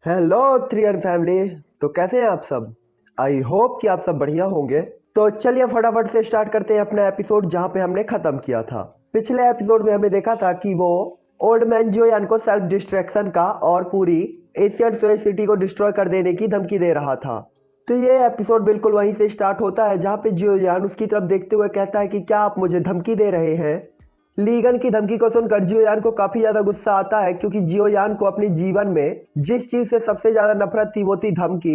Hello three N family. तो कैसे हैं आप सब? आई होप कि आप सब बढ़िया होंगे। तो चलिए फटाफट से स्टार्ट करते हैं अपना एपिसोड जहां पे हमने खत्म किया था। पिछले एपिसोड में हमने देखा था कि वो ओल्ड मैन जोयान को सेल्फ डिस्ट्रैक्शन का और पूरी एशियन सोएज सिटी को डिस्ट्रॉय कर देने की धमकी दे रहा था। तो ये एपिसोड बिल्कुल वहीं से स्टार्ट होता है जहाँ पे जोयान उसकी तरफ देखते हुए कहता है कि क्या आप मुझे धमकी दे रहे हैं। लीगन की धमकी को सुनकर जियोयान को काफी ज्यादा गुस्सा आता है क्योंकि जियोयान को अपने जीवन में जिस चीज से सबसे ज्यादा नफरत थी वो थी धमकी।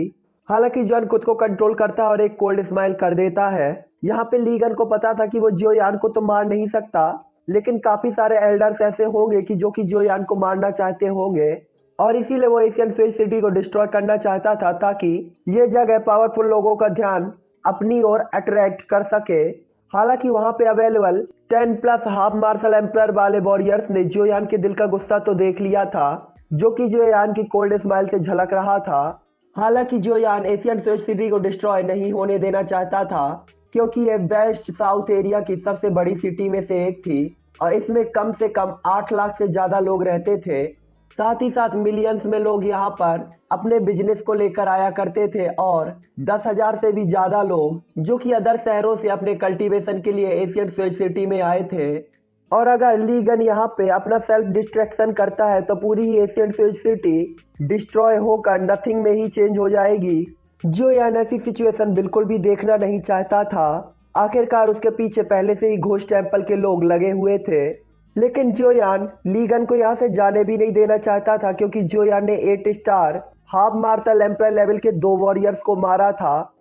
हालांकि जियोयान खुद को कंट्रोल करता है और एक कोल्ड स्माइल कर देता है। यहाँ पे लीगन को पता था कि वो जियोयान को तो मार नहीं सकता, लेकिन काफी सारे एल्डर्स ऐसे होंगे कि जो कि जियोयान को मारना चाहते होंगे और इसीलिए वो एशियन स्वेज सिटी को डिस्ट्रॉय करना चाहता था ताकि ये जगह पावरफुल लोगों का ध्यान अपनी ओर अट्रैक्ट कर सके। हालांकि वहां पे available 10 plus half martial emperor वाले वॉरियर्स ने जियोयान के दिल का गुस्सा तो देख लिया था, जो कि जियोयान की कोल्ड स्माइल से झलक रहा था। हालांकि जियोयान एशियन स्वेज सिटी को डिस्ट्रॉय नहीं होने देना चाहता था क्योंकि ये वेस्ट साउथ एरिया की सबसे बड़ी सिटी में से एक थी और इसमें कम से कम 8 लाख से ज्यादा लोग रहते थे। साथ ही साथ मिलियंस में लोग यहाँ पर अपने बिजनेस को लेकर आया करते थे और 10,000 से भी ज्यादा लोग जो कि अदर शहरों से अपने कल्टीवेशन के लिए एशियन स्वेज सिटी में आए थे। और अगर लीगन यहाँ पे अपना सेल्फ डिस्ट्रैक्शन करता है तो पूरी ही एशियन स्वेज सिटी डिस्ट्रॉय होकर नथिंग में ही चेंज हो जाएगी। जो यान ऐसी सिचुएशन बिल्कुल भी देखना नहीं चाहता था। आखिरकार उसके पीछे पहले से ही घोस्ट टेम्पल के लोग लगे हुए थे, लेकिन जियोयान लीगन को यहाँ से जाने भी नहीं देना चाहता था क्योंकि जियोयान ने 8 star half martial emperor level के 2 वॉरियर्स को मारा था।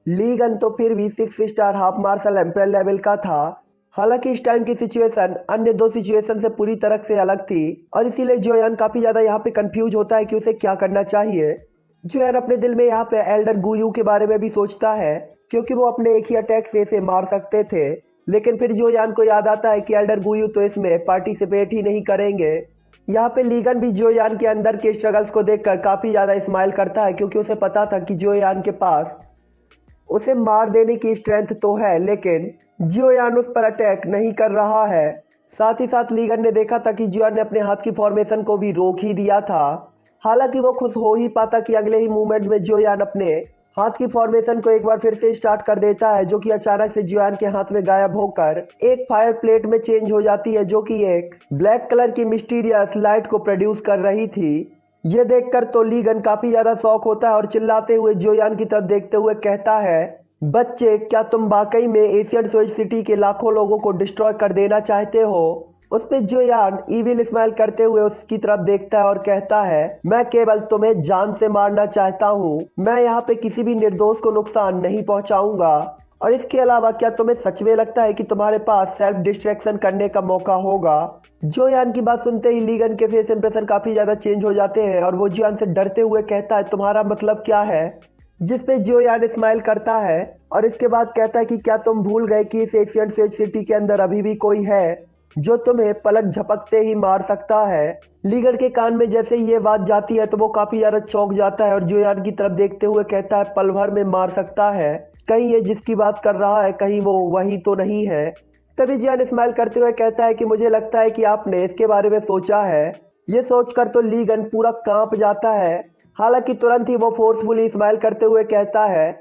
लीगन तो फिर भी 6 star half martial emperor level का था। हालांकि इस टाइम की सिचुएशन अन्य दो सिचुएशन से पूरी तरह से अलग थी और इसीलिए जियोयान काफी ज्यादा यहाँ पे कंफ्यूज होता है कि उसे क्या करना चाहिए। जियोयान अपने दिल में यहाँ पे एल्डर गुयू के बारे में भी सोचता है क्योंकि वो अपने एक ही अटैक से इसे मार सकते थे, लेकिन फिर जियोयान को याद आता है कि एल्डर गुयू तो इसमें पार्टिसिपेट ही नहीं करेंगे। यहाँ पे लीगन भी जियोयान के अंदर के स्ट्रगल्स को देखकर काफी ज्यादा स्माइल करता है क्योंकि उसे पता था कि जियोयान के पास उसे मार देने की स्ट्रेंथ तो है, लेकिन जियोयान उस पर अटैक नहीं कर रहा है। साथ ही साथ लीगन ने देखा था कि जियोयान ने अपने हाथ की फॉर्मेशन को भी रोक ही दिया था। हालांकि वो खुश हो ही पाता कि अगले ही मूवमेंट में जियोयान अपने हाथ की फॉर्मेशन को एक बार फिर से स्टार्ट कर देता है, जो कि अचानक से जियोयान के हाथ में गायब होकर एक फायर प्लेट में चेंज हो जाती है, जो कि एक ब्लैक कलर की मिस्टीरियस लाइट को प्रोड्यूस कर रही थी। ये देखकर तो लीगन काफी ज्यादा शॉक होता है और चिल्लाते हुए जियोयान की तरफ देखते हुए कहता है, बच्चे क्या तुम वाकई में एशियन सोएज सिटी के लाखों लोगों को डिस्ट्रॉय कर देना चाहते हो? उस पे जियोयान इविल स्माइल करते हुए उसकी तरफ देखता है और कहता है, मैं केवल तुम्हें जान से मारना चाहता हूँ, मैं यहाँ पे किसी भी निर्दोष को नुकसान नहीं पहुंचाऊंगा। और इसके अलावा क्या तुम्हें सच में लगता है कि तुम्हारे पास सेल्फ डिस्ट्रैक्शन करने का मौका होगा? जियोयान की बात सुनते ही लीगन के फेस इंप्रेशन काफी ज्यादा चेंज हो जाते हैं और वो जियोयान से डरते हुए कहता है, तुम्हारा मतलब क्या है? जिस पे जियोयान स्माइल करता है और इसके बाद कहता है कि क्या तुम भूल गए कि इस एशियन स्वेज सिटी के अंदर अभी भी कोई है जो तुम्हें पलक झपकते ही मार सकता है? लीगन के कान में जैसे ही ये बात जाती है तो वो काफी ज्यादा चौंक जाता है और जियोयान की तरफ देखते हुए कहता है, पल भर में मार सकता है? कहीं ये जिसकी बात कर रहा है कहीं वो वही तो नहीं है? तभी जियोयान स्माइल करते हुए कहता है कि मुझे लगता है कि आपने इसके बारे में सोचा है। ये सोचकर तो लीगन पूरा कांप जाता है। हालांकि तुरंत ही वो फोर्सफुली स्माइल करते हुए कहता है,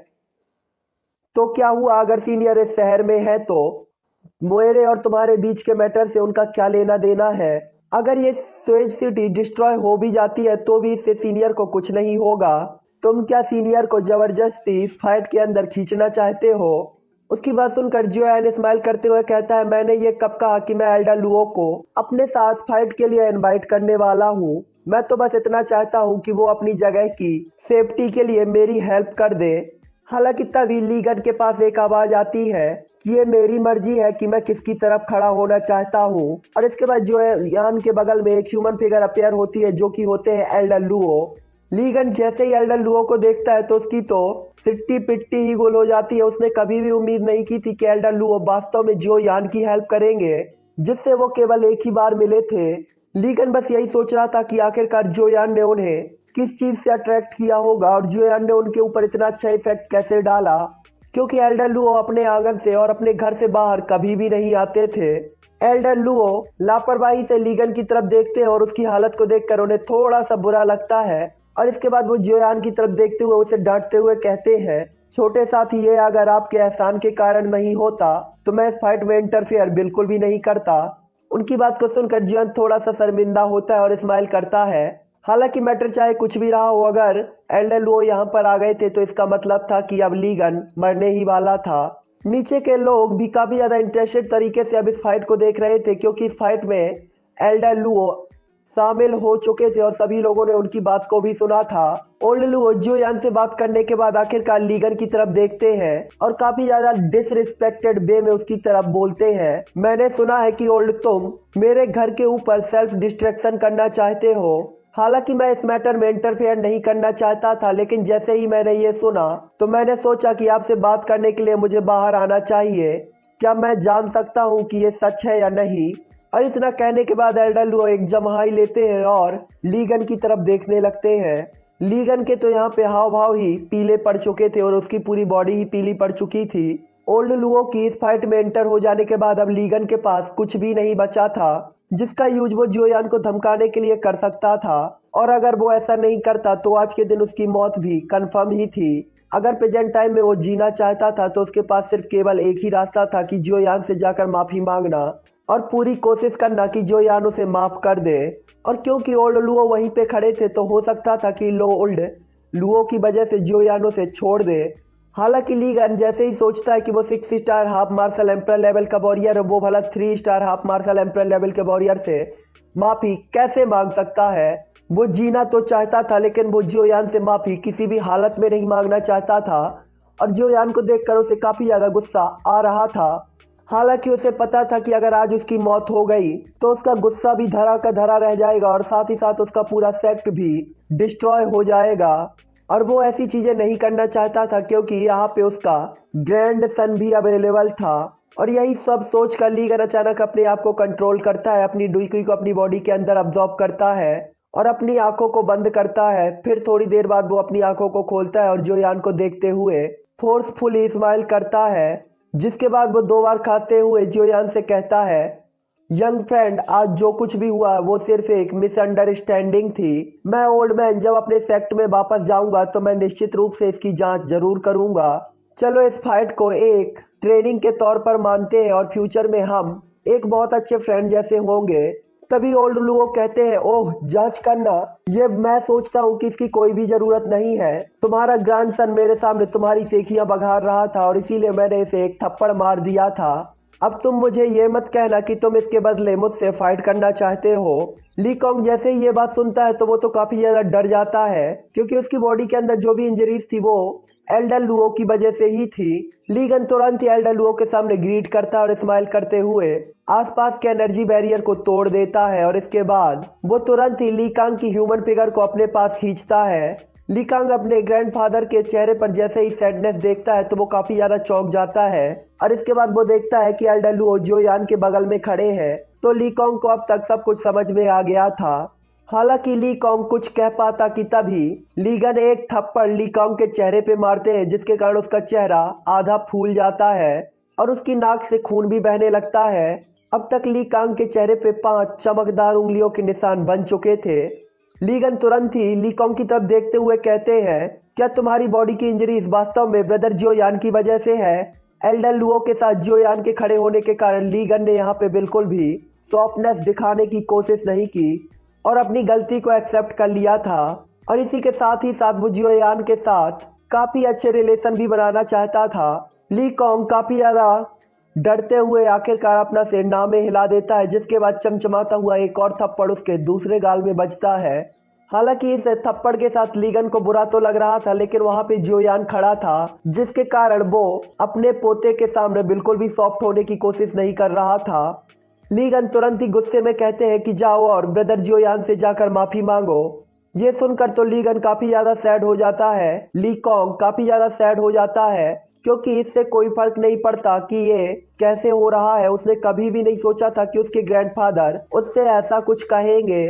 तो क्या हुआ अगर सीनियर इस शहर में है तो मेरे और तुम्हारे बीच के मैटर से उनका क्या लेना देना है? अगर ये स्वेज सिटी डिस्ट्रॉय हो भी जाती है तो भी इससे सीनियर को कुछ नहीं होगा। तुम क्या सीनियर को जबरदस्ती इस फाइट के अंदर खींचना चाहते हो? उसकी बात सुनकर जियोयान स्माइल करते हुए कहता है, मैंने ये कब कहा कि मैं एल्डर लुओ को अपने साथ फाइट के लिए इनवाइट करने वाला हूँ? मैं तो बस इतना चाहता हूँ कि वो अपनी जगह की सेफ्टी के लिए मेरी हेल्प कर दे। हालांकि तभी लीगन के पास एक आवाज आती है कि ये मेरी मर्जी है कि मैं किसकी तरफ खड़ा होना चाहता हूँ। और इसके बाद जियोयान के बगल में एक ह्यूमन फिगर अपेयर होती है, जो कि होते हैं एल्डर लुओ। लीगन जैसे ही एल्डर लुओ को देखता है तो उसकी तो सिट्टी पिट्टी ही गोल हो जाती है। उसने कभी भी उम्मीद नहीं की थी कि एल्डर लुओ वास्तव में जियोयान की हेल्प करेंगे, जिससे वो केवल एक ही बार मिले थे। लीगन बस यही सोच रहा था कि आखिरकार जियोयान ने उन्हें किस चीज से अट्रैक्ट किया होगा और जियोयान ने उनके ऊपर इतना अच्छा इफेक्ट कैसे डाला, क्योंकि एल्डर लुओ अपने आंगन से और अपने घर से बाहर कभी भी नहीं आते थे। एल्डर लुओ लापरवाही से लीगन की तरफ देखते हैं और उसकी हालत को देखकर उन्हें थोड़ा सा बुरा लगता है और इसके बाद वो जियोयान की तरफ देखते हुए उसे डांटते हुए कहते हैं, छोटे साथी, ये अगर आपके एहसान के कारण नहीं होता तो मैं इस फाइट में इंटरफेयर बिल्कुल भी नहीं करता। उनकी बात को सुनकर जियोन थोड़ा सा शर्मिंदा होता है और स्माइल करता है। हालांकि मैटर चाहे कुछ भी रहा हो, अगर एल्डर लुओ यहाँ पर आ गए थे तो इसका मतलब था कि अब लीगन मरने ही वाला था। नीचे के लोग भी काफी ज्यादा इंटरेस्टेड तरीके से अब इस फाइट को देख रहे थे, क्योंकि इस फाइट में एल्डर लुओ शामिल हो चुके थे और सभी लोगों ने उनकी बात को भी सुना था। ओल्ड लुओ जियोयान से बात करने के बाद आखिरकार लीगन की तरफ देखते हैं और काफी ज्यादा डिसरिस्पेक्टेड वे में उसकी तरफ बोलते हैं, मैंने सुना है कि ओल्ड तुम मेरे घर के ऊपर सेल्फ डिस्ट्रैक्शन करना चाहते हो। हालांकि मैं इस मैटर में इंटरफेयर नहीं करना चाहता था, लेकिन जैसे ही मैंने ये सुना तो मैंने सोचा कि आपसे बात करने के लिए मुझे बाहर आना चाहिए। क्या मैं जान सकता हूँ कि ये सच है या नहीं? और इतना कहने के बाद एल्डर लुओ एक जम्हाई लेते हैं और लीगन की तरफ देखने लगते हैं। लीगन के तो यहाँ पे हाव भाव ही पीले पड़ चुके थे और उसकी पूरी बॉडी ही पीली पड़ चुकी थी। ओल्ड लुओ की इस फाइट में एंटर हो जाने के बाद अब लीगन के पास कुछ भी नहीं बचा था जिसका यूज वो जियोयान को धमकाने के लिए कर सकता था, और अगर वो ऐसा नहीं करता तो आज के दिन उसकी मौत भी कंफर्म ही थी। अगर प्रेजेंट टाइम में वो जीना चाहता था तो उसके पास सिर्फ केवल एक ही रास्ता था कि जियोयान से जाकर माफी मांगना और पूरी कोशिश करना कि जियोयान उसे माफ कर दे। और क्योंकि ओल्ड लुओ वहीं पे खड़े थे तो हो सकता था कि ओल्ड लुओ की वजह से जियोयान उसे छोड़ दे। हालांकि लीगन जैसे ही सोचता है कि वो 6 star half martial emperor level का वॉरियर है, वो भला 3 star half martial emperor level के वॉरियर से माफी कैसे मांग सकता है। वो जीना तो चाहता था लेकिन वो जियोयान से माफी किसी भी हालत में नहीं मांगना चाहता था और जियोयान को देखकर उसे काफी ज्यादा गुस्सा आ रहा था। हालांकि उसे पता था कि अगर आज उसकी मौत हो गई तो उसका गुस्सा भी धरा का धरा रह जाएगा और साथ ही साथ उसका पूरा सेक्ट भी डिस्ट्रॉय हो जाएगा, और वो ऐसी चीजें नहीं करना चाहता था क्योंकि यहाँ पे उसका ग्रैंड सन भी अवेलेबल था। और यही सब सोच कर लीगन अचानक अपने आप को कंट्रोल करता है, अपनी डुईकुई को अपनी बॉडी के अंदर अब्जॉर्ब करता है और अपनी आंखों को बंद करता है। फिर थोड़ी देर बाद वो अपनी आंखों को खोलता है और जियोयान को देखते हुए फोर्सफुली स्माइल करता है, जिसके बाद वो 2 बार खाते हुए जियोयान से कहता है, यंग फ्रेंड, आज जो कुछ भी हुआ वो सिर्फ एक मिसअंडरस्टैंडिंग थी। मैं ओल्ड मैन जब अपने सेक्ट में वापस जाऊंगा तो मैं निश्चित रूप से इसकी जांच जरूर करूंगा। चलो इस फाइट को एक ट्रेनिंग के तौर पर मानते हैं और फ्यूचर में हम एक बहुत अच्छे फ्रेंड जैसे होंगे। तभी ओल्ड लुओ कहते हैं, ओह जांच करना, ये मैं सोचता हूँ कि इसकी कोई भी जरूरत नहीं है। तुम्हारा ग्रैंडसन मेरे सामने तुम्हारी सेखियां बघार रहा था और इसीलिए मैंने इसे एक थप्पड़ मार दिया था। अब तुम मुझे ये मत कहना कि तुम इसके बदले मुझसे फाइट करना चाहते हो। ली कॉन्ग जैसे ही ये बात सुनता है तो वो तो काफी ज्यादा डर जाता है क्योंकि उसकी बॉडी के अंदर जो भी इंजरीज थी वो एल्डर लुओ की वजह से ही थी। लीगन तुरंत ही एल्डर लुओ के सामने ग्रीट करता है और स्माइल करते हुए आसपास के एनर्जी बैरियर को तोड़ देता है और इसके बाद वो तुरंत ही ली कांग की ह्यूमन फिगर को अपने पास खींचता है। ली कांग अपने ग्रैंडफादर के चेहरे पर जैसे ही सैडनेस देखता है तो वो काफी ज्यादा चौंक जाता है और इसके बाद वो देखता है कि एल्डर लुओ जियोयान के बगल में खड़े हैं। तो ली कांग को अब तक सब कुछ समझ में आ गया था। हालांकि ली कांग कुछ कह पाता कि तभी लीगन एक थप्पड़ ली कांग के चेहरे पे मारते हैं, जिसके कारण उसका चेहरा आधा फूल जाता है और उसकी नाक से खून भी बहने लगता है। अब तक ली कांग के चेहरे पे 5 चमकदार उंगलियों के निशान बन चुके थे। लीगन तुरंत ही ली कांग की तरफ देखते हुए कहते हैं, क्या तुम्हारी बॉडी की इंजरीज वास्तव में ब्रदर जियोयान की वजह से है? एल्डर लुओ के साथ जियोयान के खड़े होने के कारण लीगन ने यहाँ पे बिल्कुल भी सॉफ्टनेस दिखाने की कोशिश नहीं की और अपनी गलती को एक्सेप्ट कर लिया था और इसी के साथ ही साथ वो जियोयान के साथ काफी अच्छे रिलेशन भी बनाना चाहता था। ली कांग काफी ज्यादा डरते हुए आखिरकार अपना सिर ना में हिला देता है, जिसके बाद चमचमाता हुआ एक और थप्पड़ उसके दूसरे गाल में बजता है। हालांकि इस थप्पड़ के साथ लीगन को बुरा तो लग रहा था लेकिन वहां पे जियोयान खड़ा था, जिसके कारण वो अपने पोते के सामने बिल्कुल भी सॉफ्ट होने की कोशिश नहीं कर रहा था। लीगन तुरंत ही गुस्से में कहते हैं कि जाओ और ब्रदर जियोयान से जाकर माफी मांगो। ये सुनकर तो लीगन काफी ज्यादा सैड हो जाता है। ली कांग काफी ज्यादा सैड हो जाता है क्योंकि इससे कोई फर्क नहीं पड़ता कि ये कैसे हो रहा है। उसने कभी भी नहीं सोचा था कि उसके ग्रैंडफादर उससे ऐसा कुछ कहेंगे।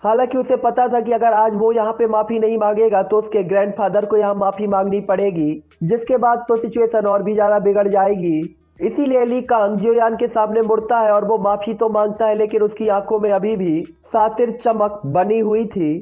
हालांकि उसे पता था कि अगर आज वो यहाँ पे माफी नहीं मांगेगा तो उसके ग्रैंडफादर को यहाँ माफी मांगनी पड़ेगी, जिसके बाद तो सिचुएशन और भी ज्यादा बिगड़ जाएगी। इसीलिए ली कांग जियोयान के सामने मुड़ता है और वो माफी तो मांगता है, लेकिन उसकी आंखों में अभी भी सातिर चमक बनी हुई थी।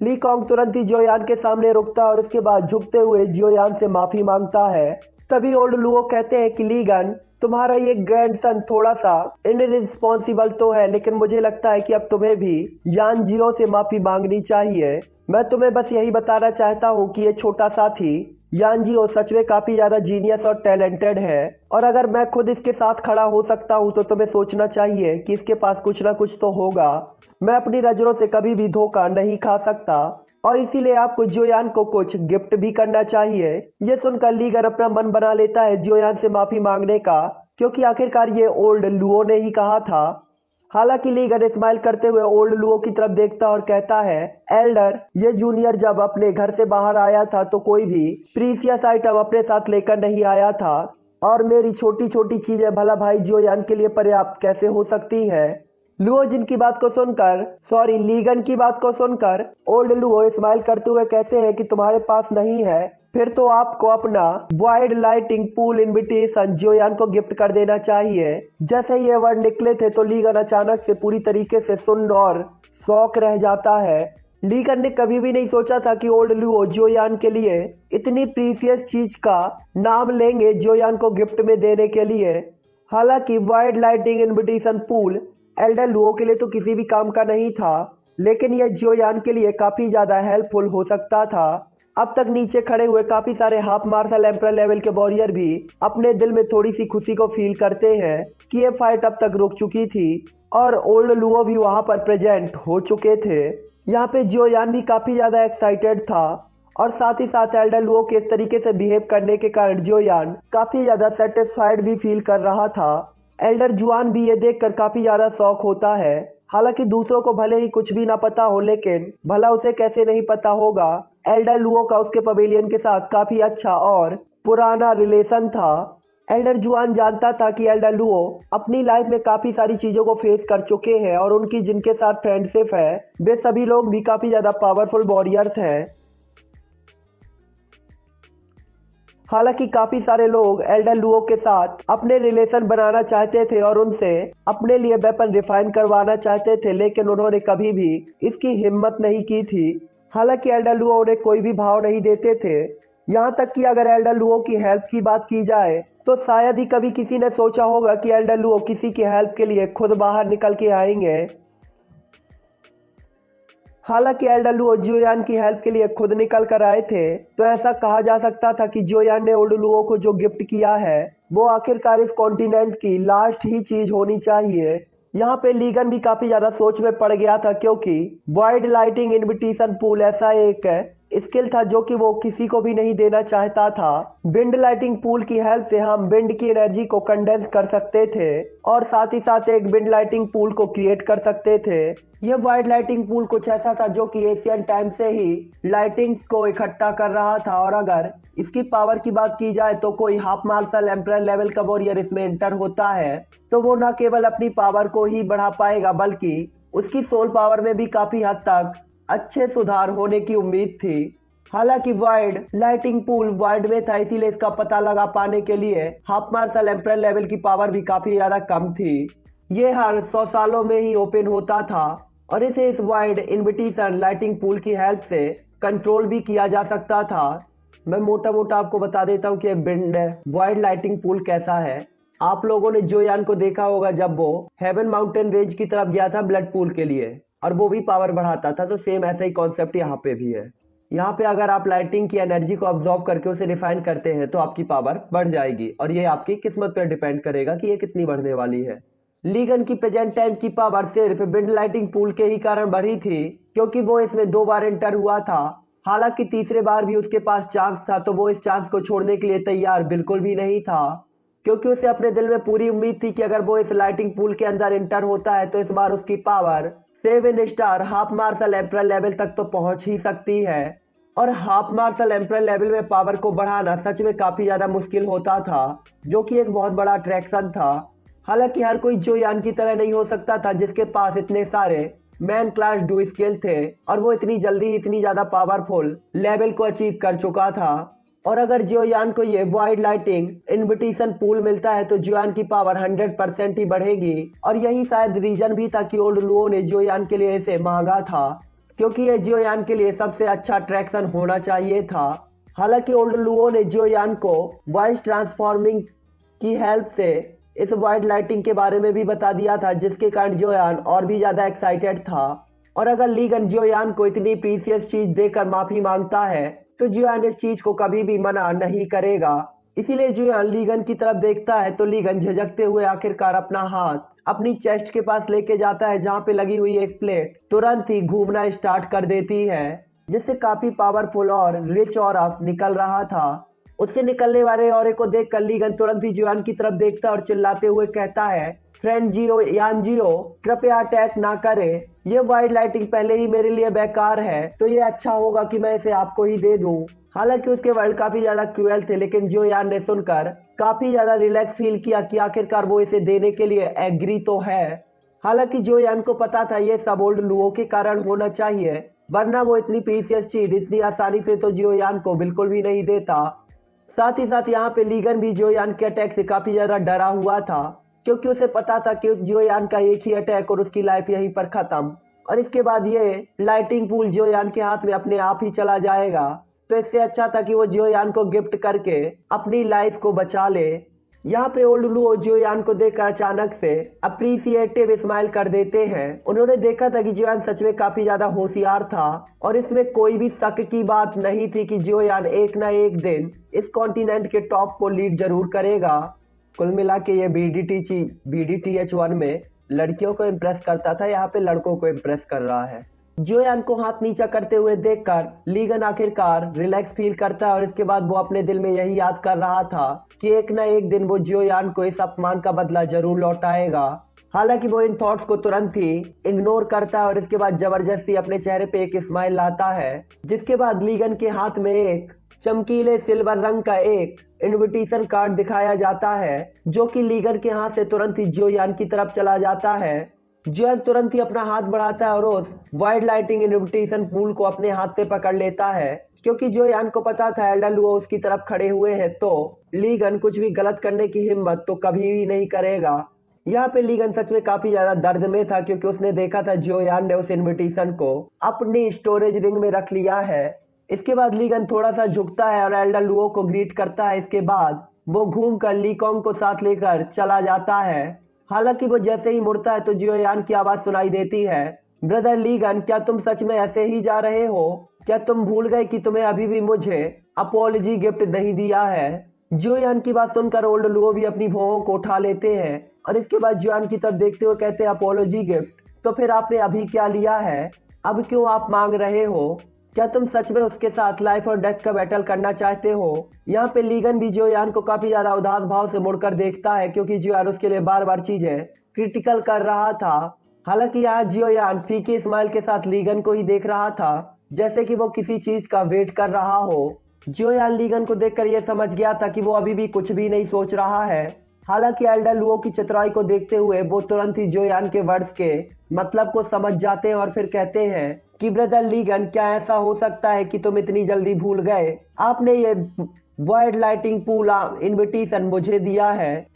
ली कांग तुरंत ही जियोयान के सामने रुकता है और उसके बाद झुकते हुए जियोयान से माफी मांगता है। तभी ओल्ड लुओ कहते हैं कि लीगन, तुम्हारा ये ग्रैंडसन थोड़ा सा इनरिस्पॉन्सिबल तो है, लेकिन मुझे लगता है कि अब तुम्हें भी यान जियो से माफी मांगनी चाहिए। मैं तुम्हें बस यही बताना चाहता हूँ कि ये छोटा साथी यान जियो सच में काफी ज्यादा जीनियस और टैलेंटेड है, और अगर मैं खुद इसके साथ खड़ा हो सकता हूँ तो तुम्हें सोचना चाहिए कि इसके पास कुछ ना कुछ तो होगा। मैं अपनी नजरों से कभी भी धोखा नहीं खा सकता, और इसीलिए आपको जियोयान को कुछ गिफ्ट भी करना चाहिए। ये सुनकर लीगर अपना मन बना लेता है जियोयान से माफी मांगने का, क्योंकि आखिरकार ये ओल्ड लुओ ने ही कहा था। हालांकि लीगर स्माइल करते हुए ओल्ड लुओ की तरफ देखता और कहता है, एल्डर, ये जूनियर जब अपने घर से बाहर आया था तो कोई भी प्रीसियस आइटम अपने साथ लेकर नहीं आया था, और मेरी छोटी छोटी चीजें भला भाई जियोयान के लिए पर्याप्त कैसे हो सकती है। लुओ जिनकी बात को सुनकर, सॉरी लीगन की बात को सुनकर ओल्ड लुओ स्माइल करते हुए कहते हैं कि तुम्हारे पास नहीं है, फिर तो आपको अपना वाइड लाइटिंग पूल इनविटेशन जियोयान को गिफ्ट कर देना चाहिए। जैसे ये वर्ड निकले थे तो लीगन अचानक से पूरी तरीके से सुन्न और शौक रह जाता है। लीगन ने कभी भी नहीं सोचा था कि ओल्ड लुओ जियोयान के लिए इतनी प्रीसियस चीज का नाम लेंगे जियोयान को गिफ्ट में देने के लिए। हालांकि wide lighting invitation pool Elder Luo के लिए तो किसी भी काम का नहीं था, लेकिन यह जियोयान के लिए काफी ज्यादा हेल्पफुल हो सकता था। अब तक नीचे खड़े हुए काफी सारे हाफ मार्शल एम्परर लेवल के वॉरियर भी अपने दिल में थोड़ी सी खुशी को फील करते हैं कि ये फाइट अब तक रुक चुकी थी, और ओल्ड लुओ भी वहां पर प्रेजेंट हो चुके थे। यहाँ पे जियोयान भी काफी ज्यादा एक्साइटेड था, और साथ ही साथ एल्डर लुओ के इस तरीके से बिहेव करने के कारण जियोयान काफी ज्यादा सेटिस्फाइड भी फील कर रहा था। एल्डर जुआन भी ये देखकर काफी ज्यादा शौक होता है। हालांकि दूसरों को भले ही कुछ भी ना पता हो, लेकिन भला उसे कैसे नहीं पता होगा, एल्डर लुओ का उसके पवेलियन के साथ काफी अच्छा और पुराना रिलेशन था। एल्डर जुआन जानता था कि एल्डर लुओ अपनी लाइफ में काफी सारी चीजों को फेस कर चुके हैं, और उनकी जिनके साथ फ्रेंडशिप है वे सभी लोग भी काफी ज्यादा पावरफुल वॉरियर्स हैं। हालांकि काफी सारे लोग एल्डर लुओ के साथ अपने रिलेशन बनाना चाहते थे और उनसे अपने लिए वेपन रिफाइन करवाना चाहते थे, लेकिन उन्होंने कभी भी इसकी हिम्मत नहीं की थी। हालांकि एल्डर लुओ उन्हें कोई भी भाव नहीं देते थे, यहाँ तक कि अगर एल्डर लुओ की हेल्प की बात की जाए तो शायद ही कभी किसी ने सोचा होगा कि एल्डर लुओ किसी की हेल्प के लिए खुद बाहर निकल के आएंगे। हालांकि एल्डर लुओ जियोयान की हेल्प के लिए खुद निकल कर आए थे, तो ऐसा कहा जा सकता था कि जियोयान ने ओल्ड लुओ को जो गिफ्ट किया है वो आखिरकार इस कॉन्टिनेंट की लास्ट ही चीज होनी चाहिए। यहाँ पे लीगन भी काफी ज्यादा सोच में पड़ गया था, क्योंकि वाइड लाइटिंग इनविटेशन पूल ऐसा एक स्किल था जो कि वो किसी को भी नहीं देना चाहता था। विंड लाइटिंग पूल की हेल्प से हम विंड की एनर्जी को कंडेंस कर सकते थे, और साथ ही साथ एक विंड लाइटिंग पूल को क्रिएट कर सकते थे। यह वाइड लाइटिंग पूल कुछ ऐसा था जो कि एशियन टाइम से ही लाइटिंग को इकट्ठा कर रहा था, और अगर इसकी पावर की बात की जाए तो कोई हाफ मार्शल एम्परर लेवल का वॉरियर इसमें एंटर होता है तो वो न केवल अपनी पावर को ही बढ़ा पाएगा, बल्कि उसकी सोल पावर में भी काफी हद तक अच्छे सुधार होने की उम्मीद थी। हालांकि वाइड लाइटिंग पूल वाइड में था, इसीलिए इसका पता लगा पाने के लिए हाफ मार्शल एम्परर लेवल की पावर भी काफी ज्यादा कम थी। ये हर 100 सालों में ही ओपन होता था, और इसे इस वाइड इनविटेशन लाइटिंग पूल की हेल्प से कंट्रोल भी किया जा सकता था। मैं मोटा मोटा आपको बता देता हूँ कि वाइड लाइटिंग पूल कैसा है। आप लोगों ने जियोयान को देखा होगा जब वो हेवन माउंटेन रेंज की तरफ गया था ब्लड पूल के लिए, और वो भी पावर बढ़ाता था, तो सेम ऐसा ही कॉन्सेप्ट यहाँ पे भी है। यहाँ पे अगर आप लाइटिंग की एनर्जी को ऑब्जॉर्व करके उसे रिफाइन करते हैं तो आपकी पावर बढ़ जाएगी, और ये आपकी किस्मत पर डिपेंड करेगा कि ये कितनी बढ़ने वाली है। लीगन की प्रेजेंट टाइम की पावर सिर्फ विंड लाइटिंग पूल के ही कारण बढ़ी थी, क्योंकि वो इसमें 2 बार एंटर हुआ था। हालांकि तीसरे बार भी उसके पास चांस था, तो वो इस चांस को छोड़ने के लिए तैयार बिल्कुल भी नहीं था, क्योंकि उसे अपने दिल में पूरी उम्मीद थी कि अगर वो इस लाइटिंग पूल के अंदर एंटर होता है तो इस बार उसकी power 7 star half martial emperor level तक तो पहुंच ही सकती है। और हाफ मार्शल एम्परर लेवल में पावर को बढ़ाना सच में काफी ज्यादा मुश्किल होता था, जो कि एक बहुत बड़ा अट्रैक्शन था। हालांकि हर कोई जियोयान की तरह नहीं हो सकता था जिसके पास इतने सारे मैन क्लास डू स्किल थे, और वो इतनी जल्दी इतनी ज्यादा पावरफुल लेवल को अचीव कर चुका था। और अगर जियोयान को ये वाइड लाइटिंग इनविटेशन पूल मिलता है तो जियोयान की पावर 100% ही बढ़ेगी। और यही शायद रीजन भी था कि ओल्ड लुओ ने जियोयान के लिए इसे मांगा था, क्योंकि ये जियोयान के लिए सबसे अच्छा अट्रैक्शन होना चाहिए था। हालांकि ओल्ड लुओ ने जियोयान को वॉइस ट्रांसफॉर्मिंग की हेल्प से इस वाइड लाइटिंग के बारे में भी बता दिया था, जिसके कारण जियोयान और भी ज्यादा एक्साइटेड था। और अगर लीगन जियोयान को इतनी प्रीसियस चीज देकर माफी मांगता है तो जियोयान इस चीज को कभी भी मना नहीं करेगा। इसीलिए जियोयान लीगन की तरफ देखता है तो लीगन झिझकते हुए आखिरकार अपना हाथ अपनी चेस्ट के पास लेके जाता है, जहाँ पे लगी हुई एक प्लेट तुरंत ही घूमना स्टार्ट कर देती है, जिससे काफी पावरफुल और रिच ऑरा निकल रहा था। उससे निकलने वाले ऑरे को देखकर लीगन तुरंत ही जियोयान की तरफ देखता है और चिल्लाते हुए कहता है, फ्रेंड जियो यान जियो, कृपया अटैक ना करे। ये वाइड लाइटिंग पहले ही मेरे लिए बेकार है, तो ये अच्छा होगा कि मैं इसे आपको ही दे दूं। हालांकि उसके वर्ड काफी ज्यादा क्रूएल थे, लेकिन जियोयान ने सुनकर काफी ज्यादा रिलैक्स फील किया कि आखिरकार वो इसे देने के लिए एग्री तो है। हालांकि जियोयान को पता था ये सब ओल्ड लुओ के कारण होना चाहिए, वरना वो इतनी प्रीसियस चीज इतनी आसानी से तो जियोयान को बिल्कुल भी नहीं देता। साथ ही साथ यहाँ पे लीगन भी जियोयान के अटैक से काफी ज्यादा डरा हुआ था, क्योंकि उसे पता था कि उस जियोयान का एक ही अटैक और उसकी लाइफ यहीं पर खत्म, और इसके बाद ये लाइटिंग पूल जियोयान के हाथ में अपने आप ही चला जाएगा। तो इससे अच्छा था कि वो जियोयान को गिफ्ट करके अपनी लाइफ को बचा ले। यहाँ पे ओल्ड लुओ जियोयान को देखकर अचानक से अप्रिसिएटिव स्माइल कर देते हैं। उन्होंने देखा था कि जियोयान सच में काफी ज्यादा होशियार था, और इसमें कोई भी शक की बात नहीं थी कि जियोयान एक ना एक दिन इस कॉन्टिनेंट के टॉप को लीड जरूर करेगा। कुल मिला के ये BDTH1 में लड़कियों को इम्प्रेस करता था, यहाँ पे लड़कों को इम्प्रेस कर रहा है। जियोयान को हाथ नीचा करते हुए देखकर लीगन आखिरकार रिलैक्स फील करता है, और इसके बाद वो अपने दिल में यही याद कर रहा था कि एक ना एक दिन वो जियोयान को इस अपमान का बदला जरूर लौटाएगा। हालांकि वो इन थॉट्स को तुरंत ही इग्नोर करता है, और इसके बाद जबरदस्ती अपने चेहरे पे एक स्माइल लाता है, जिसके बाद लीगन के हाथ में एक चमकीले सिल्वर रंग का एक इनविटेशन कार्ड दिखाया जाता है, जो कि लीगन के हाथ से तुरंत ही जियोयान की तरफ चला जाता है। जियोयान तुरंत ही अपना हाथ बढ़ाता है और उस वाइड लाइटिंग इनविटेशन पूल को अपने हाथ से पकड़ लेता है, क्योंकि जियोयान को पता था एल्डर लुओ उसकी तरफ खड़े हुए हैं, तो लीगन कुछ भी गलत करने की हिम्मत तो कभी भी नहीं करेगा। यहाँ पे लीगन सच में काफी ज्यादा दर्द में था, क्योंकि उसने देखा था जियोयान ने उस इनविटेशन को अपनी स्टोरेज रिंग में रख लिया है। इसके बाद लीगन थोड़ा सा झुकता है और एल्डर लुओ को ग्रीट करता है। इसके बाद वो घूमकर लीकॉन्ग को साथ लेकर चला जाता है। हालांकि वो जैसे ही मुड़ता है तो जियोयान की आवाज सुनाई देती है, ब्रदर लीगन, क्या तुम सच में ऐसे ही जा रहे हो? क्या तुम भूल गए कि तुम्हें अभी भी मुझे अपॉलजी गिफ्ट नहीं दिया है? जियोयान की बात सुनकर ओल्ड लुओ भी अपनी भौहों को उठा लेते हैं, और इसके बाद जियोयान की तरफ देखते हुए कहते हैं, अपॉलजी गिफ्ट? तो फिर आपने अभी क्या लिया है? अब क्यों आप मांग रहे हो? क्या तुम सच में उसके साथ लाइफ और डेथ का बैटल करना चाहते हो? यहाँ पे लीगन भी जियोयान को काफी ज्यादा उदास भाव से मुड़कर देखता है, क्योंकि जियोयान उसके लिए बार बार चीजें क्रिटिकल कर रहा था। हालांकि यहाँ जियोयान फीके स्माइल के साथ लीगन को ही देख रहा था, जैसे कि वो किसी चीज का वेट कर रहा हो। जियोयान लीगन को देखकर यह समझ गया था कि वो अभी भी कुछ भी नहीं सोच रहा है। हालांकि एल्डर लुओ की चतुराई को देखते हुए वो तुरंत ही जियोयान के वर्ड्स के मतलब को समझ जाते हैं, और फिर कहते हैं कि ब्रदर लीगन, क्या ऐसा हो सकता है कि तुम इतनी जल्दी भूल गए? आपने ये वाइड लाइटिंग पूल इनविटेशन मुझे दिया है।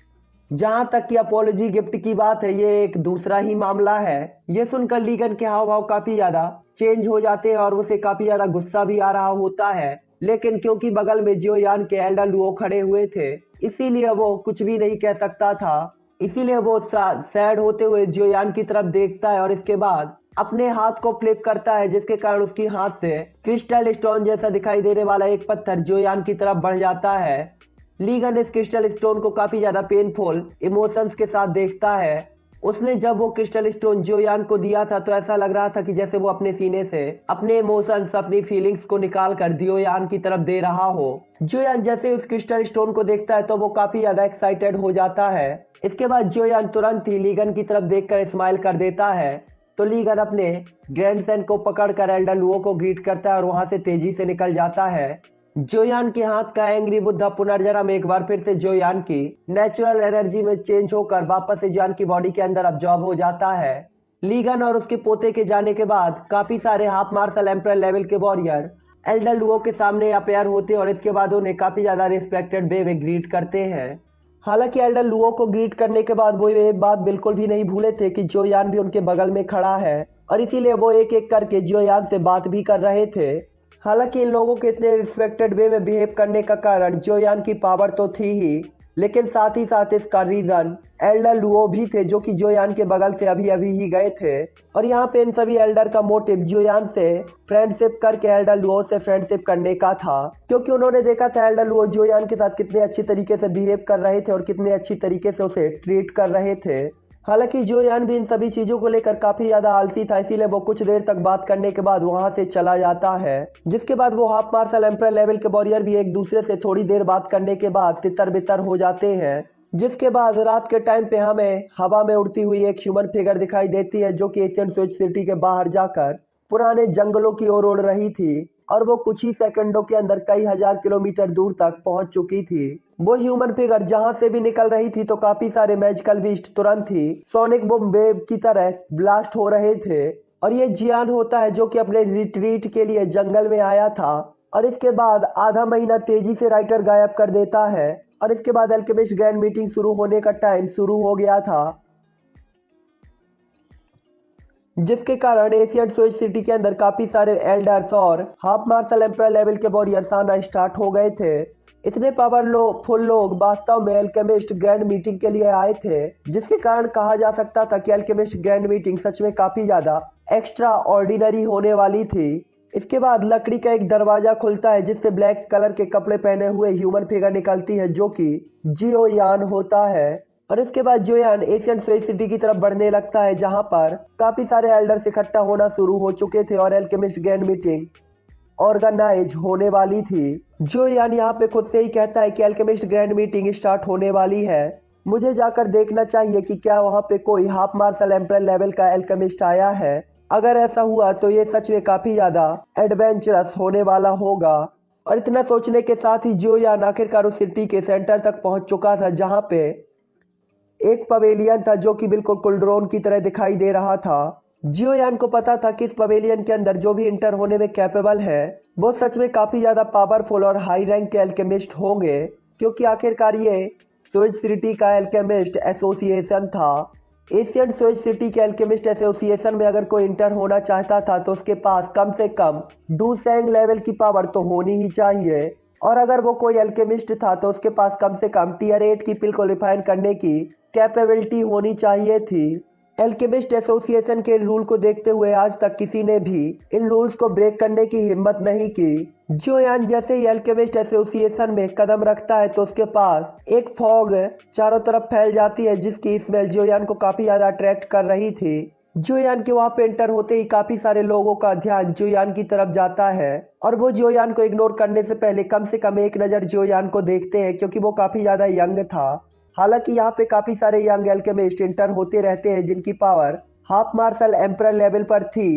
जहां तक कि अपॉलजी गिफ्ट की बात है, ये एक दूसरा ही मामला है। ये सुनकर लीगन के हाव भाव काफी ज्यादा चेंज हो जाते हैं, और उसे काफी ज्यादा गुस्सा भी आ रहा होता है, लेकिन क्योंकि बगल में जियोयान के एल्डर लुओ खड़े हुए थे, इसीलिए वो कुछ भी नहीं कह सकता था। इसीलिए वो सैड होते हुए जियोयान की तरफ देखता है, और इसके बाद अपने हाथ को फ्लिप करता है, जिसके कारण उसकी हाथ से क्रिस्टल स्टोन जैसा दिखाई देने वाला एक पत्थर जियोयान की तरफ बढ़ जाता है। लीगन इस क्रिस्टल स्टोन को काफी ज्यादा पेनफुल इमोशंस के साथ देखता है। उसने जब वो क्रिस्टल स्टोन जियोयान को दिया था तो ऐसा लग रहा था कि जैसे वो अपने सीने से अपने इमोशंस, अपनी फीलिंग्स को निकाल कर जियोयान की तरफ दे रहा हो। जियोयान जैसे उस क्रिस्टल स्टोन को देखता है तो वो काफी ज्यादा एक्साइटेड हो जाता है। इसके बाद जियोयान तुरंत ही लीगन की तरफ देखकर स्माइल कर देता है, तो लीगन अपने ग्रैंडसन को पकड़कर एल्डर लुओ को ग्रीट करता है और वहां से तेजी से निकल जाता है। जियोयान के हाथ का एंग्री बुद्धा पुनर्जन्म एक बार फिर से जियोयान की नेचुरल एनर्जी में चेंज होकर वापस से जियोयान की बॉडी के अंदर अब्जॉर्ब हो जाता है। लीगन और उसके पोते के जाने के बाद काफी सारे हाफ मार्शल एम्परर लेवल के वॉरियर एल्डर लुओ के सामने अपेयर होते हैं और इसके बाद उन्हें काफी ज्यादा रिस्पेक्टेड वे में ग्रीट करते हैं। हालांकि एल्डर लुओ को ग्रीट करने के बाद वो ये बात बिल्कुल भी नहीं भूले थे कि जोयान भी उनके बगल में खड़ा है और इसीलिए वो एक एक करके जोयान से बात भी कर रहे थे। हालांकि इन लोगों के इतने रिस्पेक्टेड वे में बिहेव करने का कारण जोयान की पावर तो थी ही, लेकिन साथ ही साथ इसका रीजन एल्डर लुओ भी थे जो कि जोयान के बगल से अभी अभी ही गए थे। और यहाँ पे इन सभी एल्डर का मोटिव जोयान से फ्रेंडशिप करके एल्डर लुओ से फ्रेंडशिप करने का था, क्योंकि उन्होंने देखा था एल्डर लुओ जोयान के साथ कितने अच्छी तरीके से बिहेव कर रहे थे और कितने अच्छी तरीके से उसे ट्रीट कर रहे थे। हालांकि जोयान भी इन सभी चीजों को लेकर काफी ज्यादा आलसी था, इसीलिए वो कुछ देर तक बात करने के बाद वहां से चला जाता है। जिसके बाद वो हाफ मार्शल एम्परर लेवल के वॉरियर भी एक दूसरे से थोड़ी देर बात करने के बाद तितर बितर हो जाते हैं। जिसके बाद रात के टाइम पे हमें हवा में उड़ती हुई एक ह्यूमन फिगर दिखाई देती है जो कि एशियन स्विच सिटी के बाहर जाकर पुराने जंगलों की ओर उड़ रही थी और वो कुछ ही सेकंडों के अंदर कई हजार किलोमीटर दूर तक पहुंच चुकी थी। वो ह्यूमन फिगर जहां से भी निकल रही थी तो काफी सारे मैजिकल बीस्ट तुरंत ही सोनिक बूम वेव की तरह ब्लास्ट हो रहे थे। और ये जियान होता है जो कि अपने रिट्रीट के लिए जंगल में आया था और इसके बाद आधा महीना तेजी से राइटर गायब कर देता है और इसके बाद अल्केमिस्ट ग्रैंड मीटिंग शुरू होने का टाइम शुरू हो गया था, जिसके कारण एशियन स्विच सिटी के अंदर काफी सारे एल्डर्स और हाफ मार्शल एम्परर लेवल के वॉरियर्स आना स्टार्ट हो गए थे। इतने फुल लोग वास्तव में अल्केमिस्ट ग्रैंड मीटिंग के लिए आए थे, जिसके कारण कहा जा सकता था कि अल्केमिस्ट ग्रैंड मीटिंग सच में काफी ज्यादा एक्स्ट्रा ऑर्डिनरी होने वाली थी। इसके बाद लकड़ी का एक दरवाजा खुलता है जिससे ब्लैक कलर के कपड़े पहने हुए ह्यूमन फिगर निकलती है जो कि जियोयान होता है। और इसके बाद जोयान एशियन स्विच सिटी की तरफ बढ़ने लगता है जहां पर काफी सारे एल्डर्स इकट्ठा होना शुरू हो चुके थे और अल्केमिस्ट ग्रैंड मीटिंग ऑर्गेनाइज होने वाली थी। जोयान यहाँ पे खुद से ही कहता है कि अल्केमिस्ट ग्रैंड मीटिंग स्टार्ट होने वाली है, मुझे जाकर देखना चाहिए कि क्या वहाँ पे कोई हाफ मार्शल एम्परर लेवल का अल्केमिस्ट आया है। अगर ऐसा हुआ तो ये सच में काफी ज्यादा एडवेंचरस होने वाला होगा। और इतना सोचने के साथ ही जोयान आखिरकार उस सिटी के सेंटर तक पहुंच चुका था जहाँ पे एक पवेलियन था जो कि बिल्कुल कुल्ड्रोन की तरह दिखाई दे रहा था। जियोयान को पता था कि इस पवेलियन के अंदर जो भी इंटर होने में कैपेबल है वो सच में काफी ज्यादा पावरफुल और हाई रैंक के अल्केमिस्ट होंगे, क्योंकि आखिरकार ये स्विच सिटी का अल्केमिस्ट एसोसिएशन था। एशियन स्विच सिटी के अल्केमिस्ट एसोसिएशन में अगर कोई इंटर होना चाहता था तो उसके पास कम से कम डूसेंग लेवल की पावर तो होनी ही चाहिए, और अगर वो कोई अल्केमिस्ट था तो उसके पास कम से कम टीयर 8 की पिल को रिफाइन करने की कैपेबिलिटी होनी चाहिए थी। एल्केमिस्ट एसोसिएशन के रूल को देखते हुए आज तक किसी ने भी इन रूल्स को ब्रेक करने की हिम्मत नहीं की। जोयान जैसे ही एल्केमिस्ट एसोसिएशन में कदम रखता है तो उसके पास एक फॉग चारों तरफ फैल जाती है जिसकी स्मेल जोयान को काफी ज्यादा अट्रैक्ट कर रही थी। जोयान के वहां पे एंटर होते ही काफी सारे लोगों का ध्यान जोयान की तरफ जाता है और वो जोयान को इग्नोर करने से कम एक नजर जोयान को देखते हैं क्योंकि वो काफी ज्यादा यंग था। हालांकि यहाँ पे काफी सारे यंग अल्केमिस्ट इंटर होते रहते हैं जिनकी power half martial emperor level पर थी।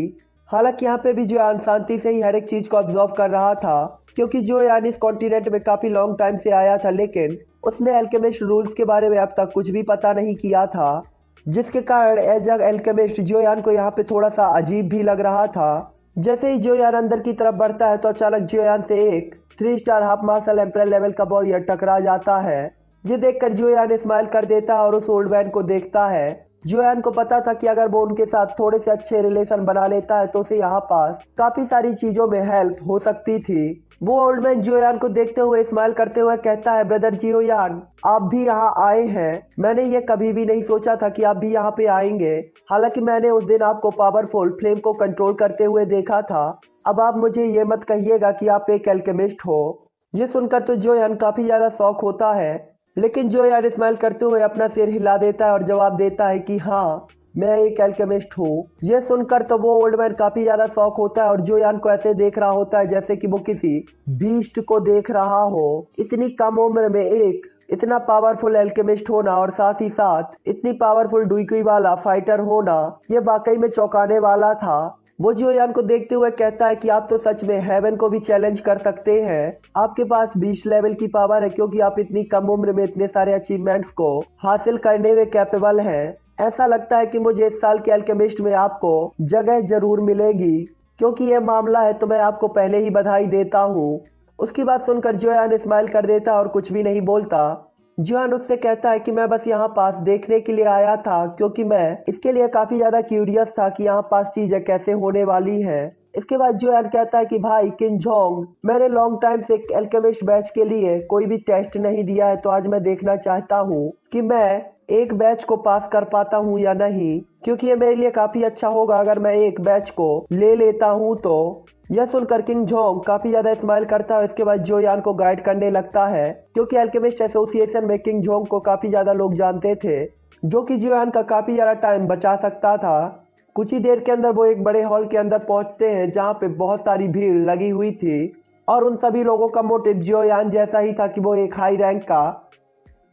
हालांकि यहाँ पे भी जोयान शांति से ही हर एक चीज को ऑब्जर्व कर रहा था, क्योंकि जोयान इस कॉन्टिनेंट में काफी लॉन्ग टाइम से आया था लेकिन उसने अल्केमिस्ट रूल्स के बारे में अब तक कुछ भी पता नहीं किया था, जिसके कारण एज अ अल्केमिस्ट जोयान को यहाँ पे थोड़ा सा अजीब भी लग रहा था। जैसे ही जोयान अंदर की तरफ बढ़ता है तो अचानक जोयान से एक 3 star half martial emperor level का वॉरियर टकरा जाता है। ये देखकर जोयान स्माइल कर देता है और उस ओल्ड मैन को देखता है। जोयान को पता था कि अगर वो उनके साथ थोड़े से अच्छे रिलेशन बना लेता है तो उसे यहाँ पास काफी सारी चीजों में हेल्प हो सकती थी। वो ओल्ड मैन जोयान को देखते हुए स्माइल करते हुए कहता है, ब्रदर जोयान आप भी यहाँ आए हैं, मैंने ये कभी भी नहीं सोचा था कि आप भी यहाँ पे आएंगे। हालांकि मैंने उस दिन आपको पावरफुल फ्लेम को कंट्रोल करते हुए देखा था, अब आप मुझे ये मत कहिएगा कि आप एक अल्केमिस्ट हो। ये सुनकर तो जोयान काफी ज्यादा शौक होता है, लेकिन जोयान स्माइल करते हुए अपना सिर हिला देता है और जवाब देता है कि हाँ मैं एक अल्केमिस्ट हूँ। यह सुनकर तो वो ओल्ड मैन काफी ज्यादा शौक होता है और जोयान को ऐसे देख रहा होता है जैसे कि वो किसी बीस्ट को देख रहा हो। इतनी कम उम्र में एक इतना पावरफुल अल्केमिस्ट होना और साथ ही साथ इतनी पावरफुल डुइकुई वाला फाइटर होना, यह वाकई में चौंकाने वाला था। वो जोयान को देखते हुए कहता है कि आप तो सच में हेवन को भी चैलेंज कर सकते हैं, आपके पास 20 लेवल की पावर है क्योंकि आप इतनी कम उम्र में इतने सारे अचीवमेंट्स को हासिल करने में कैपेबल हैं। ऐसा लगता है कि मुझे इस साल के अल्केमिस्ट में आपको जगह जरूर मिलेगी। क्योंकि ये मामला है तो मैं आपको पहले ही बधाई देता हूँ। उसकी बात सुनकर जोयान स्माइल कर देता और कुछ भी नहीं बोलता। जोयान उससे कहता है कि मैं बस यहाँ पास देखने के लिए आया था, क्योंकि मैं इसके लिए काफी ज्यादा क्यूरियस था कि यहाँ पास चीजें कैसे होने वाली है। इसके बाद जोयान कहता है कि भाई किंग जोंग, मैंने लॉन्ग टाइम से एल्केमिस्ट बैच के लिए कोई भी टेस्ट नहीं दिया है, तो आज मैं देखना चाहता हूँ कि मैं एक बैच को पास कर पाता हूँ या नहीं, क्योंकि ये मेरे लिए काफी अच्छा होगा अगर मैं एक बैच को ले लेता हूँ तो। यह सुनकर किंग जोंग काफी ज्यादा स्माइल करता है। इसके बाद जोयान को गाइड करने लगता है, क्योंकि अल्केमिस्ट एसोसिएशन में किंग जोंग को काफी ज्यादा लोग जानते थे, जो कि जोयान का काफी ज्यादा टाइम बचा सकता था। कुछ ही देर के अंदर वो एक बड़े हॉल के अंदर पहुंचते हैं, जहां पे बहुत सारी भीड़ लगी हुई थी और उन सभी लोगों का मोटिव जोयान जैसा ही था कि वो एक हाई रैंक का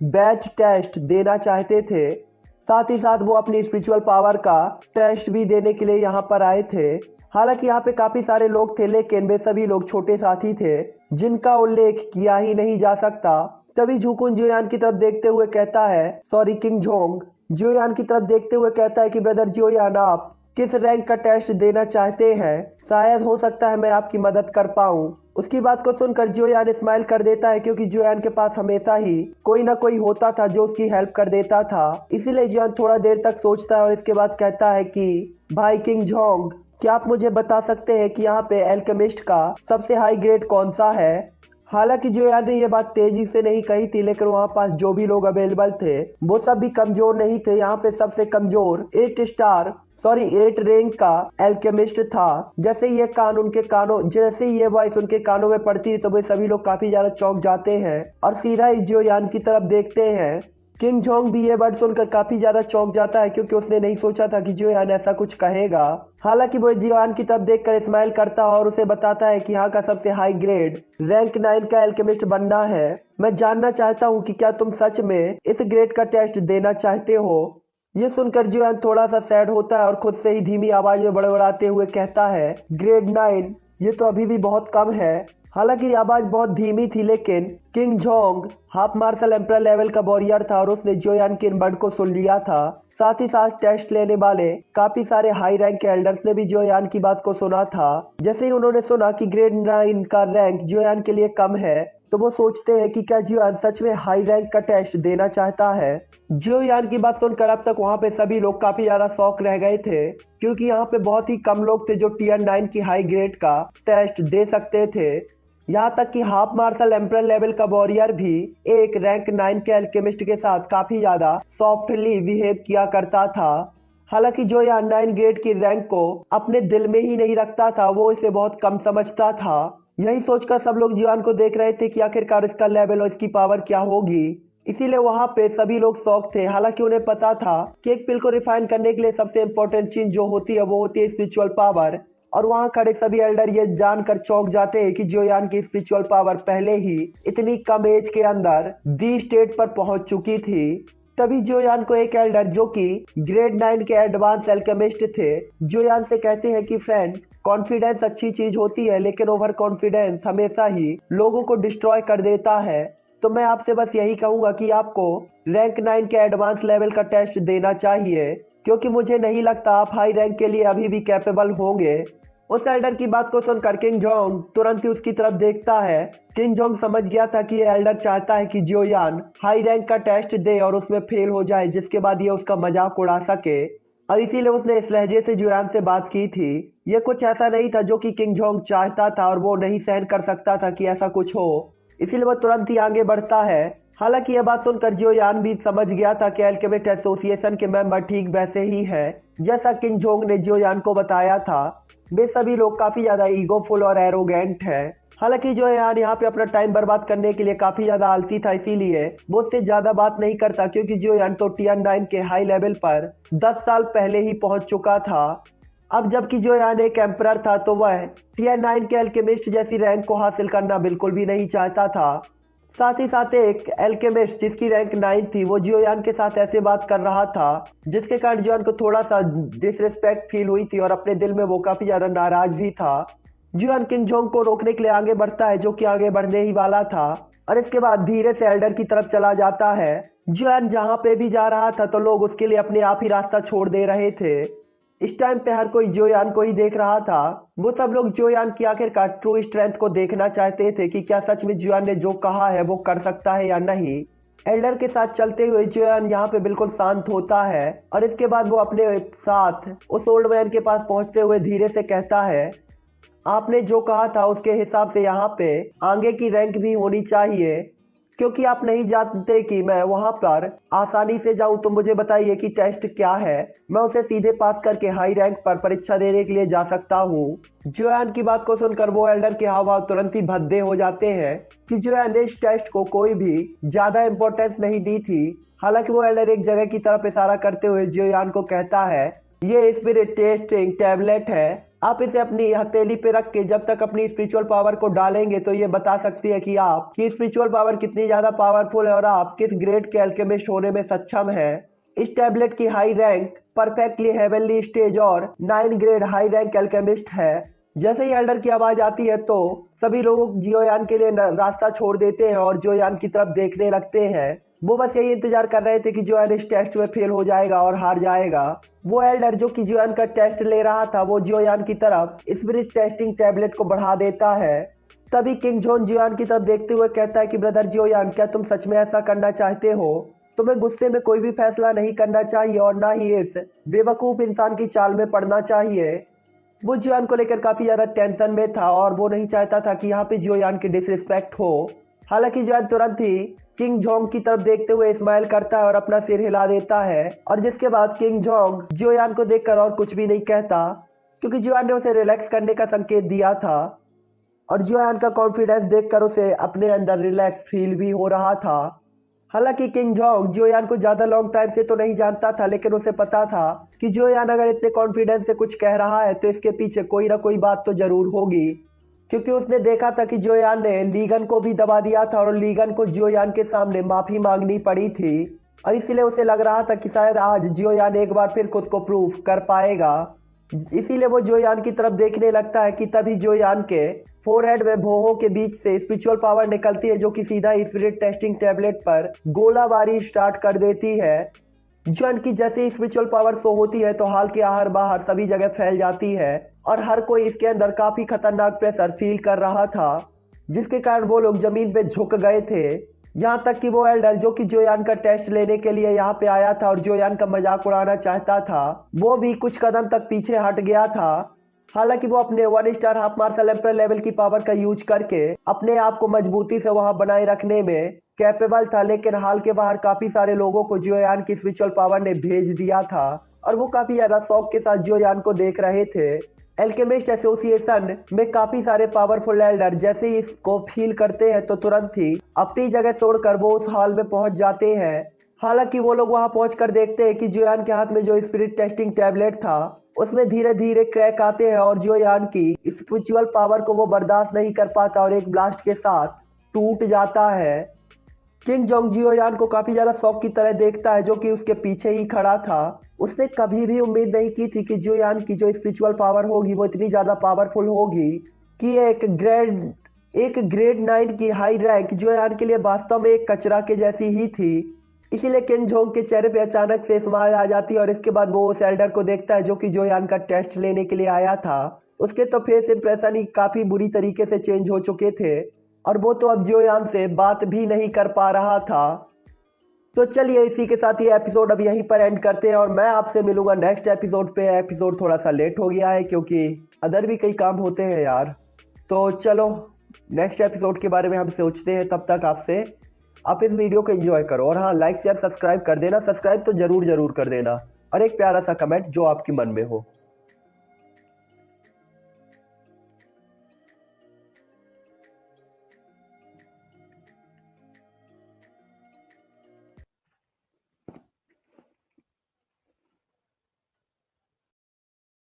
बैच टेस्ट देना चाहते थे। साथ ही साथ वो अपनी स्पिरिचुअल पावर का टेस्ट भी देने के लिए यहाँ पर आए थे। हालांकि यहाँ पे काफी सारे लोग थे, लेकिन वे सभी लोग छोटे साथी थे जिनका उल्लेख किया ही नहीं जा सकता। तभी झुकुन जोयान की तरफ देखते हुए कहता है, सॉरी किंग जोंग जोयान की तरफ देखते हुए कहता है कि ब्रदर जोयान, आप किस रैंक का टेस्ट देना चाहते हैं? शायद हो सकता है मैं आपकी मदद कर पाऊं। उसकी बात को सुनकर जोयान स्माइल कर देता है, क्योंकि जोयान के पास हमेशा ही कोई ना कोई होता था जो उसकी हेल्प कर देता था। इसीलिए जोयान थोड़ा देर तक सोचता है और इसके बाद कहता है कि भाई किंग जोंग, क्या आप मुझे बता सकते हैं कि यहाँ पे एल्केमिस्ट का सबसे हाई ग्रेड कौन सा है? हालांकि जोयान ने ये बात तेजी से नहीं कही थी, लेकिन वहाँ पास जो भी लोग अवेलेबल थे वो सब भी कमजोर नहीं थे। यहाँ पे सबसे कमजोर 8 रैंक का एल्केमिस्ट था। जैसे ये वॉइस उनके कानों में पड़ती है तो वे सभी लोग काफी ज्यादा चौंक जाते हैं और सीधा ही जोयान की तरफ देखते हैं। किंग जोंग भी ये वर्ड सुनकर काफी ज्यादा चौंक जाता है, क्योंकि उसने नहीं सोचा था कि जोयान ऐसा कुछ कहेगा। हालांकि वो जोयान की तरफ देखकर स्माइल करता है और उसे बताता है कि यहाँ का सबसे हाई ग्रेड रैंक 9 का एल्केमिस्ट बनना है। मैं जानना चाहता हूँ कि क्या तुम सच में इस ग्रेड का टेस्ट देना चाहते हो? ये सुनकर जोयान थोड़ा सा सैड होता है और खुद से ही धीमी आवाज में बड़बड़ाते हुए कहता है, ग्रेड 9, ये तो अभी भी बहुत कम है। हालांकि आवाज बहुत धीमी थी, लेकिन किंग जोंग हाफ मार्शल एम्परर लेवल का वॉरियर था और उसने जोयान के इन वर्ड को सुन लिया था। साथ ही साथ टेस्ट लेने वाले काफी सारे हाई रैंक के एल्डर्स ने भी जोयान की बात को सुना था। जैसे ही उन्होंने सुना कि ग्रेड 9 का रैंक जोयान के लिए कम है, तो वो सोचते हैं कि क्या जोयान सच में हाई रैंक का टेस्ट देना चाहता है। जोयान की बात सुनकर अब तक वहाँ पे सभी लोग काफी ज्यादा शॉक रह गए थे, क्योंकि यहाँ पे बहुत ही कम लोग थे जो टियर 9 की हाई ग्रेड का टेस्ट दे सकते थे। यहाँ तक कि हाफ मार्शल एम्परर लेवल का वॉरियर भी एक रैंक 9 के एल्केमिस्ट के साथ काफी ज्यादा सॉफ्टली बिहेव किया करता था। हालांकि जोयान 9 ग्रेड की रैंक को अपने दिल में ही नहीं रखता था, वो इसे बहुत कम समझता था। यही सोचकर सब लोग जोयान को देख रहे थे कि आखिरकार इसका लेवल और इसकी पावर क्या होगी। इसीलिए वहां पे सभी लोग शौक थे। हालांकि उन्हें पता था कि एक पिल को रिफाइन करने के लिए सबसे इंपॉर्टेंट चीज जो होती है वो होती है स्पिरिचुअल पावर। और वहां खड़े सभी एल्डर ये जानकर चौंक जाते हैं कि जोयान की स्पिरिचुअल पावर पहले ही इतनी कम एज के अंदर दी स्टेट पर पहुंच चुकी थी। तभी जोयान को एक एल्डर जो कि ग्रेड 9 के एडवांस एल्केमिस्ट थे, जोयान से कहते हैं कि फ्रेंड, कॉन्फिडेंस अच्छी चीज होती है, लेकिन ओवर कॉन्फिडेंस हमेशा ही लोगों को डिस्ट्रॉय कर देता है। तो मैं आपसे बस यही कहूंगा कि आपको रैंक 9 के एडवांस लेवल का टेस्ट देना चाहिए, क्योंकि मुझे नहीं लगता आप हाई रैंक के लिए अभी भी कैपेबल होंगे। उस एल्डर की बात को सुनकर किंग जोंग तुरंत ही उसकी तरफ देखता है। किंग जोंग समझ गया था कि ये एल्डर चाहता है कि जोयान हाई रैंक का टेस्ट दे और उसमें फेल हो जाए, जिसके बाद ये उसका मजाक उड़ा सके, और इसीलिए उसने इस लहजे से जोयान से बात की थी। ये कुछ ऐसा नहीं था जो कि किंग जोंग चाहता था और वो नहीं सहन कर सकता था कि ऐसा कुछ हो, इसीलिए वो तुरंत ही आगे बढ़ता है। हालांकि यह बात सुनकर जोयान भी समझ गया था कि एल्केमिस्ट एसोसिएशन के मेंबर ठीक वैसे ही है जैसा किंग जोंग ने जोयान को बताया था। वे सभी लोग काफी ज्यादा ईगोफुल और एरोगेंट है। हालांकि जोयान यहाँ पे अपना टाइम बर्बाद करने के लिए काफी ज्यादा आलसी था, इसीलिए वो उससे ज्यादा बात नहीं करता, क्योंकि जोयान तो टियर 9 के हाई लेवल पर 10 साल पहले ही पहुंच चुका था। अब जबकि जोयान एक एम्परर था तो वह टियर 9 के एल्केमिस्ट जैसी रैंक को हासिल करना बिल्कुल भी नहीं चाहता था। साथ ही साथ एक एल्केमिस्ट जिसकी रैंक 9 थी वो जोयान के साथ ऐसे बात कर रहा था, जिसके कारण जोयान को थोड़ा सा डिसरिस्पेक्ट फील हुई थी और अपने दिल में वो काफी ज्यादा नाराज भी था। जोयान किंग जोंग को रोकने के लिए आगे बढ़ता है, जो कि आगे बढ़ने ही वाला था, और इसके बाद धीरे से एल्डर की तरफ चला जाता है। जोयान जहाँ पे भी जा रहा था तो लोग उसके लिए अपने आप ही रास्ता छोड़ दे रहे थे। इस टाइम पे हर कोई जोयान को ही देख रहा था। वो सब लोग जोयान की आखिरकार ट्रू स्ट्रेंथ को देखना चाहते थे कि क्या सच में जोयान ने जो कहा है वो कर सकता है या नहीं। एल्डर के साथ चलते हुए जोयान यहाँ पे बिल्कुल शांत होता है और इसके बाद वो अपने साथ उस ओल्ड मैन के पास पहुंचते हुए धीरे से कहता है, आपने जो कहा था उसके हिसाब से यहाँ पे आगे की रैंक भी होनी चाहिए, क्योंकि आप नहीं जानते कि मैं वहां पर आसानी से जाऊं। तो मुझे बताइए कि टेस्ट क्या है, मैं उसे सीधे पास करके हाई रैंक पर परीक्षा देने के लिए जा सकता हूं। जोयान की बात को सुनकर वो एल्डर के हाव भाव तुरंत ही भद्दे हो जाते हैं कि जोयान ने इस टेस्ट को कोई भी ज्यादा इंपॉर्टेंस नहीं दी थी। हालांकि वो एल्डर एक जगह की तरफ इशारा करते हुए जोयान को कहता है, ये स्पिरिट टेस्टिंग टैबलेट है, आप इसे अपनी हथेली पे रख के जब तक अपनी स्पिरिचुअल पावर को डालेंगे तो ये बता सकती है कि आपकी स्पिरिचुअल पावर कितनी ज्यादा पावरफुल है और आप किस ग्रेड के अल्केमिस्ट होने में सक्षम है। इस टैबलेट की high rank perfectly heavenly stage और 9 ग्रेड हाई रैंक अल्केमिस्ट है। जैसे ही एल्डर की आवाज आती है तो सभी लोग जोयान के लिए रास्ता छोड़ देते हैं और जोयान की तरफ देखने लगते हैं। वो बस यही इंतजार कर रहे थे कि जोयान इस टेस्ट में फेल हो जाएगा और हार जाएगा। वो एल्डर जो कि जोयान का टेस्ट ले रहा था वो जोयान की तरफ स्पिरिट टेस्टिंग टैबलेट को बढ़ा देता है। तभी किंग जॉन जोयान की तरफ देखते हुए कहता है कि ब्रदर जोयान, क्या तुम सच में ऐसा करना चाहते हो? तुम्हें गुस्से में कोई भी फैसला नहीं करना चाहिए और ना ही इस बेवकूफ इंसान की चाल में पड़ना चाहिए। वो जोयान को लेकर काफी ज्यादा टेंशन में था और वो नहीं चाहता था कि यहाँ पे जोयान की डिसरिस्पेक्ट हो। हालांकि जोयान तुरंत ही किंग जोंग की तरफ देखते हुए स्माइल करता है और अपना सिर हिला देता है और जिसके बाद किंग जोंग जोयान को देखकर और कुछ भी नहीं कहता, क्योंकि जोयान ने उसे रिलैक्स करने का संकेत दिया था और जोयान का कॉन्फिडेंस देखकर उसे अपने अंदर रिलैक्स फील भी हो रहा था। हालांकि किंग जोंग जोयान को ज्यादा लॉन्ग टाइम से तो नहीं जानता था, लेकिन उसे पता था कि जोयान अगर इतने कॉन्फिडेंस से कुछ कह रहा है तो इसके पीछे कोई ना कोई बात तो जरूर होगी, क्योंकि उसने देखा था कि जोयान ने लीगन को भी दबा दिया था और लीगन को जोयान के सामने माफी मांगनी पड़ी थी और इसीलिए उसे लग रहा था कि शायद आज जोयान एक बार फिर खुद को प्रूव कर पाएगा। इसीलिए वो जोयान की तरफ देखने लगता है कि तभी जोयान के फोरहेड में भौहों के बीच से स्पिरिचुअल पावर निकलती है जो कि सीधा स्पिरिट टेस्टिंग टैबलेट पर गोलाबारी स्टार्ट कर देती है। जोयान की जैसे ही स्पिरिचुअल पावर शो होती है तो हाल के आहर बाहर सभी जगह फैल जाती है और हर कोई इसके अंदर काफी खतरनाक प्रेशर फील कर रहा था, जिसके कारण वो लोग जमीन पे झुक गए थे। यहाँ तक कि वो एल्डर जो कि जोयान का टेस्ट लेने के लिए यहाँ पे आया था और जोयान का मजाक उड़ाना चाहता था, वो भी कुछ कदम तक पीछे हट गया था। हालांकि वो अपने 1 star half martial emperor level की पावर का यूज करके अपने आप को मजबूती से वहां बनाए रखने में कैपेबल था, लेकिन हाल के बाहर काफी सारे लोगों को जोयान की स्पिरिचुअल पावर ने भेज दिया था और वो काफी ज्यादा शौक के साथ जोयान को देख रहे थे। एल्केमिस्ट एसोसिएशन में काफी सारे पावरफुल एल्डर जैसे ही इसको फील करते हैं तो तुरंत ही अपनी जगह छोड़कर वो उस हॉल में पहुंच जाते हैं। हालांकि वो लोग वहां पहुंचकर देखते हैं कि जोयान के हाथ में जो स्पिरिट टेस्टिंग टैबलेट था उसमें धीरे धीरे क्रैक आते हैं और जोयान की स्पिरिचुअल पावर को वो बर्दाश्त नहीं कर पाता और एक ब्लास्ट के साथ टूट जाता है। किंग जोंग जोयान को काफी ज्यादा शौक की तरह देखता है जो कि उसके पीछे ही खड़ा था। उसने कभी भी उम्मीद नहीं की थी कि जोयान की जो स्पिरिचुअल पावर होगी वो इतनी ज्यादा पावरफुल होगी कि एक ग्रेड 9 की हाई रैंक जोयान के लिए वास्तव में एक कचरा के जैसी ही थी। इसीलिए किंग जोंग के चेहरे पे अचानक से स्माइल आ जाती है और इसके बाद वो उस एल्डर को देखता है जो कि जोयान का टेस्ट लेने के लिए आया था। उसके तो फेस इंप्रेशन ही काफी बुरी तरीके से चेंज हो चुके थे और वो तो अब जोयान से बात भी नहीं कर पा रहा था। तो चलिए इसी के साथ ये एपिसोड अब यहीं पर एंड करते हैं और मैं आपसे मिलूंगा नेक्स्ट एपिसोड पे। एपिसोड थोड़ा सा लेट हो गया है क्योंकि अदर भी कई काम होते हैं यार। तो चलो नेक्स्ट एपिसोड के बारे में हम सोचते हैं, तब तक आपसे आप इस वीडियो को एंजॉय करो और हाँ, लाइक शेयर सब्सक्राइब कर देना। सब्सक्राइब तो जरूर कर देना और एक प्यारा सा कमेंट जो आपके मन में हो।